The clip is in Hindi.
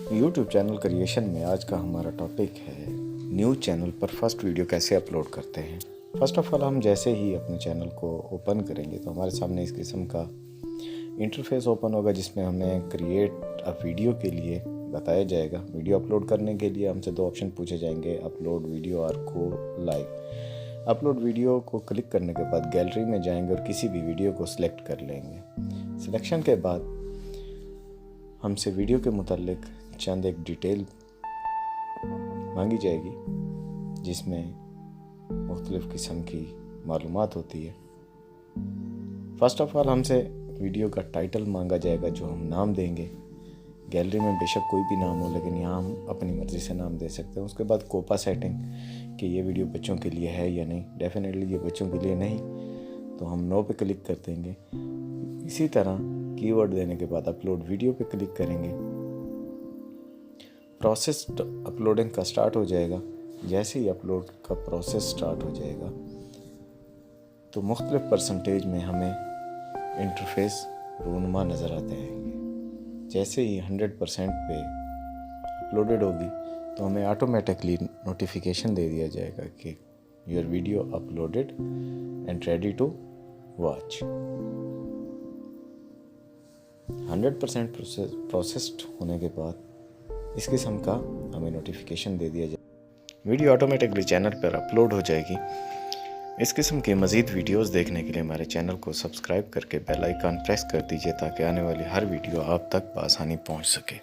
YouTube चैनल क्रिएशन में आज का हमारा टॉपिक है न्यूज़ चैनल पर फर्स्ट वीडियो कैसे अपलोड करते हैं। फर्स्ट ऑफ ऑल हम जैसे ही अपने चैनल को ओपन करेंगे तो हमारे सामने इस किस्म का इंटरफेस ओपन होगा जिसमें हमें क्रिएट अ वीडियो के लिए बताया जाएगा। वीडियो अपलोड करने के लिए हमसे दो ऑप्शन पूछे जाएंगे, अपलोड वीडियो और को लाइव। अपलोड वीडियो को क्लिक करने के बाद गैलरी में जाएंगे और किसी भी वीडियो को सिलेक्ट कर लेंगे। सिलेक्शन के बाद हमसे वीडियो के मुतालिक चंद एक डिटेल मांगी जाएगी जिसमें मुख्तलिफ़ किस्म की मालूमात होती है। फर्स्ट ऑफ ऑल हमसे वीडियो का टाइटल मांगा जाएगा जो हम नाम देंगे। गैलरी में बेशक कोई भी नाम हो, लेकिन यहाँ हम अपनी मर्ज़ी से नाम दे सकते हैं। उसके बाद कोपा सेटिंग कि ये वीडियो बच्चों के लिए है या नहीं। डेफिनेटली ये बच्चों के लिए नहीं, तो हम नो पे क्लिक कर देंगे। इसी तरह कीवर्ड देने के बाद अपलोड वीडियो पे क्लिक करेंगे। प्रोसेस अपलोडिंग का स्टार्ट हो जाएगा। जैसे ही अपलोड का प्रोसेस स्टार्ट हो जाएगा तो मुख्तलिफ परसेंटेज में हमें इंटरफेस रूनुमा नज़र आते हैं। जैसे ही 100% पे अपलोडेड होगी तो हमें ऑटोमेटिकली नोटिफिकेशन दे दिया जाएगा कि your video uploaded and ready to watch. 100% processed होने के बाद इस किस्म का हमें नोटिफिकेशन दे दिया जाए। वीडियो ऑटोमेटिकली चैनल पर अपलोड हो जाएगी। इस किस्म के मज़ीद वीडियोस देखने के लिए हमारे चैनल को सब्सक्राइब करके बेल आइकन प्रेस कर दीजिए ताकि आने वाली हर वीडियो आप तक बआसानी पहुंच सके।